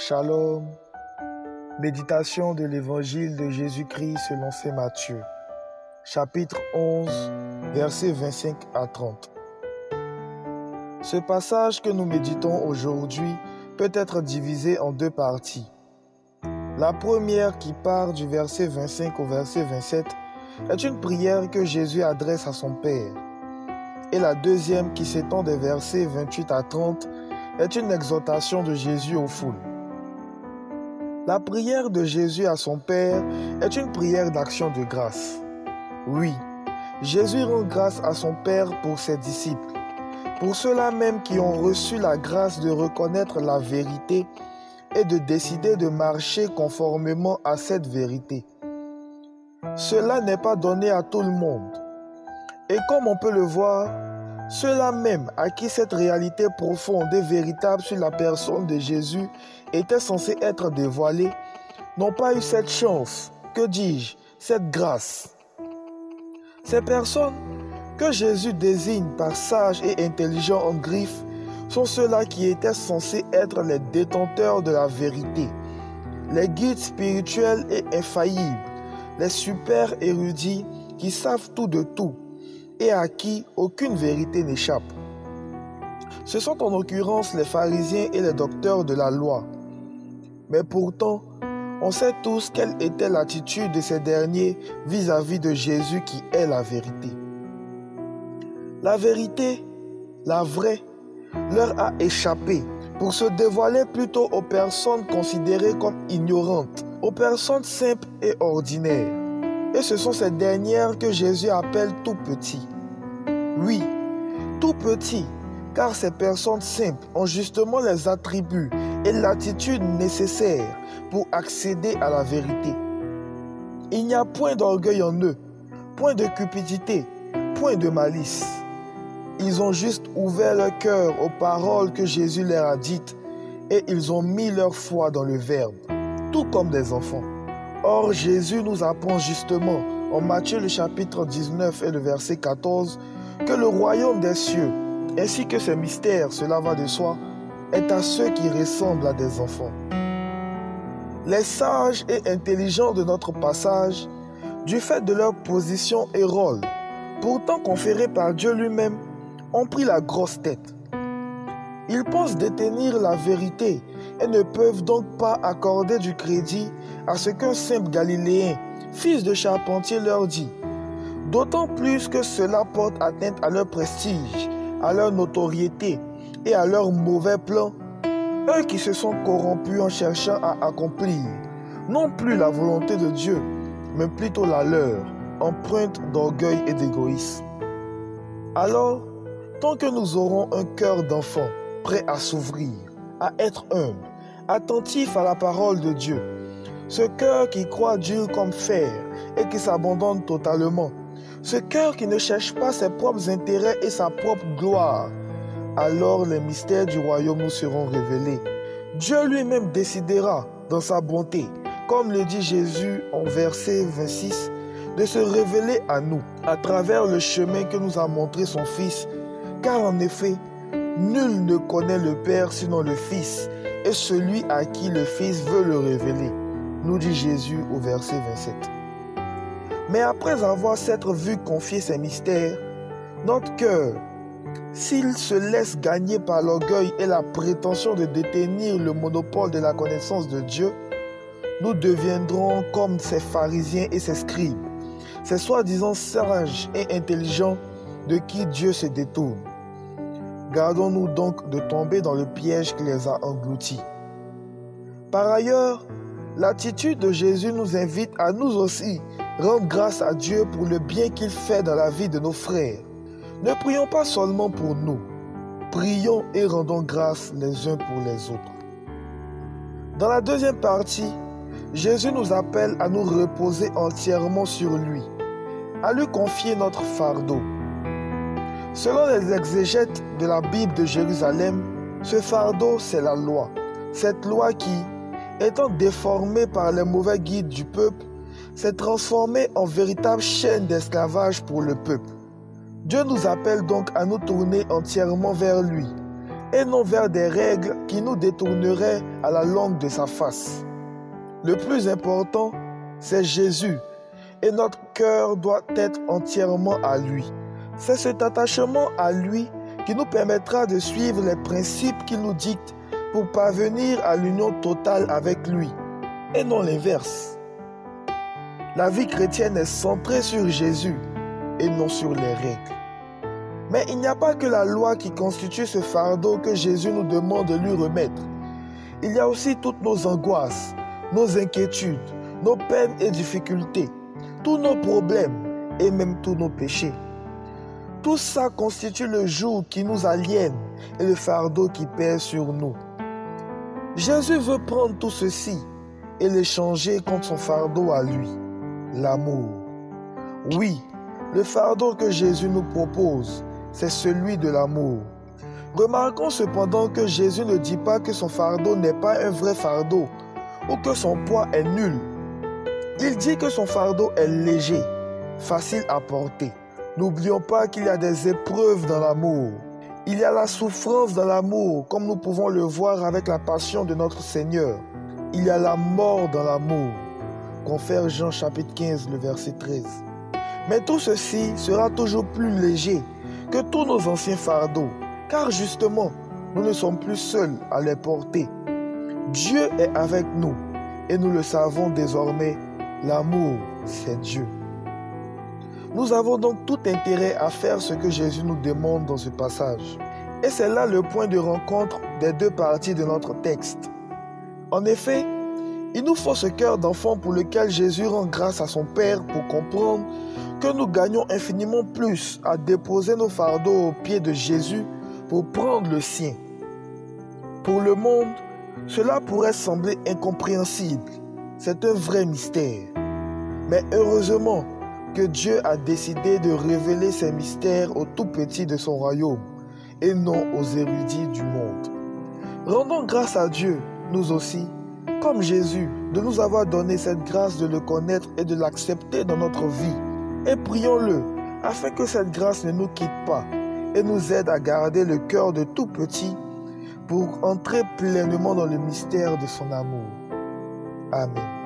Shalom. Méditation de l'Évangile de Jésus-Christ selon saint Matthieu. Chapitre 11, versets 25 à 30. Ce passage que nous méditons aujourd'hui peut être divisé en deux parties. La première, qui part du verset 25 au verset 27, est une prière que Jésus adresse à son Père. Et la deuxième, qui s'étend des versets 28 à 30, est une exhortation de Jésus aux foules. La prière de Jésus à son Père est une prière d'action de grâce. Oui, Jésus rend grâce à son Père pour ses disciples, pour ceux-là même qui ont reçu la grâce de reconnaître la vérité et de décider de marcher conformément à cette vérité. Cela n'est pas donné à tout le monde. Et comme on peut le voir, ceux-là même à qui cette réalité profonde et véritable sur la personne de Jésus était censée être dévoilée, n'ont pas eu cette chance, que dis-je, cette grâce. Ces personnes que Jésus désigne par sages et intelligents en griffe sont ceux-là qui étaient censés être les détenteurs de la vérité, les guides spirituels et infaillibles, les super érudits qui savent tout de tout et à qui aucune vérité n'échappe. Ce sont en l'occurrence les pharisiens et les docteurs de la loi. Mais pourtant, on sait tous quelle était l'attitude de ces derniers vis-à-vis de Jésus qui est la vérité. La vérité, la vraie, leur a échappé pour se dévoiler plutôt aux personnes considérées comme ignorantes, aux personnes simples et ordinaires. Et ce sont ces dernières que Jésus appelle tout petits. Oui, tout petits, car ces personnes simples ont justement les attributs et l'attitude nécessaires pour accéder à la vérité. Il n'y a point d'orgueil en eux, point de cupidité, point de malice. Ils ont juste ouvert leur cœur aux paroles que Jésus leur a dites et ils ont mis leur foi dans le Verbe, tout comme des enfants. Or, Jésus nous apprend justement, en Matthieu le chapitre 19 et le verset 14, que le royaume des cieux, ainsi que ses mystères, cela va de soi, est à ceux qui ressemblent à des enfants. Les sages et intelligents de notre passage, du fait de leur position et rôle, pourtant conférés par Dieu lui-même, ont pris la grosse tête. Ils pensent détenir la vérité et ne peuvent donc pas accorder du crédit à ce qu'un simple Galiléen, fils de charpentier, leur dit. D'autant plus que cela porte atteinte à leur prestige, à leur notoriété et à leurs mauvais plans, eux qui se sont corrompus en cherchant à accomplir non plus la volonté de Dieu, mais plutôt la leur, empreinte d'orgueil et d'égoïsme. Alors, tant que nous aurons un cœur d'enfant, prêt à s'ouvrir, à être humble, attentif à la parole de Dieu, ce cœur qui croit dur comme fer et qui s'abandonne totalement, ce cœur qui ne cherche pas ses propres intérêts et sa propre gloire, alors les mystères du royaume nous seront révélés. Dieu lui-même décidera, dans sa bonté, comme le dit Jésus en verset 26, de se révéler à nous à travers le chemin que nous a montré son Fils, car en effet, nul ne connaît le Père sinon le Fils, et celui à qui le Fils veut le révéler, nous dit Jésus au verset 27. Mais après avoir s'être vu confier ces mystères, notre cœur, s'il se laisse gagner par l'orgueil et la prétention de détenir le monopole de la connaissance de Dieu, nous deviendrons comme ces pharisiens et ces scribes, ces soi-disant sages et intelligents de qui Dieu se détourne. Gardons-nous donc de tomber dans le piège qui les a engloutis. Par ailleurs, l'attitude de Jésus nous invite à nous aussi rendre grâce à Dieu pour le bien qu'il fait dans la vie de nos frères. Ne prions pas seulement pour nous, prions et rendons grâce les uns pour les autres. Dans la deuxième partie, Jésus nous appelle à nous reposer entièrement sur lui, à lui confier notre fardeau. Selon les exégètes de la Bible de Jérusalem, ce fardeau, c'est la loi. Cette loi qui, étant déformée par les mauvais guides du peuple, s'est transformée en véritable chaîne d'esclavage pour le peuple. Dieu nous appelle donc à nous tourner entièrement vers lui, et non vers des règles qui nous détourneraient à la langue de sa face. Le plus important, c'est Jésus, et notre cœur doit être entièrement à lui. C'est cet attachement à lui qui nous permettra de suivre les principes qu'il nous dicte pour parvenir à l'union totale avec lui, et non l'inverse. La vie chrétienne est centrée sur Jésus et non sur les règles. Mais il n'y a pas que la loi qui constitue ce fardeau que Jésus nous demande de lui remettre. Il y a aussi toutes nos angoisses, nos inquiétudes, nos peines et difficultés, tous nos problèmes et même tous nos péchés. Tout ça constitue le joug qui nous aliène et le fardeau qui pèse sur nous. Jésus veut prendre tout ceci et l'échanger contre son fardeau à lui, l'amour. Oui, le fardeau que Jésus nous propose, c'est celui de l'amour. Remarquons cependant que Jésus ne dit pas que son fardeau n'est pas un vrai fardeau ou que son poids est nul. Il dit que son fardeau est léger, facile à porter. N'oublions pas qu'il y a des épreuves dans l'amour. Il y a la souffrance dans l'amour, comme nous pouvons le voir avec la passion de notre Seigneur. Il y a la mort dans l'amour. Confère Jean chapitre 15, le verset 13. Mais tout ceci sera toujours plus léger que tous nos anciens fardeaux, car justement, nous ne sommes plus seuls à les porter. Dieu est avec nous et nous le savons désormais, l'amour, c'est Dieu. Nous avons donc tout intérêt à faire ce que Jésus nous demande dans ce passage. Et c'est là le point de rencontre des deux parties de notre texte. En effet, il nous faut ce cœur d'enfant pour lequel Jésus rend grâce à son Père pour comprendre que nous gagnons infiniment plus à déposer nos fardeaux aux pieds de Jésus pour prendre le sien. Pour le monde, cela pourrait sembler incompréhensible. C'est un vrai mystère. Mais heureusement que Dieu a décidé de révéler ces mystères aux tout petits de son royaume et non aux érudits du monde. Rendons grâce à Dieu, nous aussi, comme Jésus, de nous avoir donné cette grâce de le connaître et de l'accepter dans notre vie. Et prions-le afin que cette grâce ne nous quitte pas et nous aide à garder le cœur de tout petit pour entrer pleinement dans le mystère de son amour. Amen.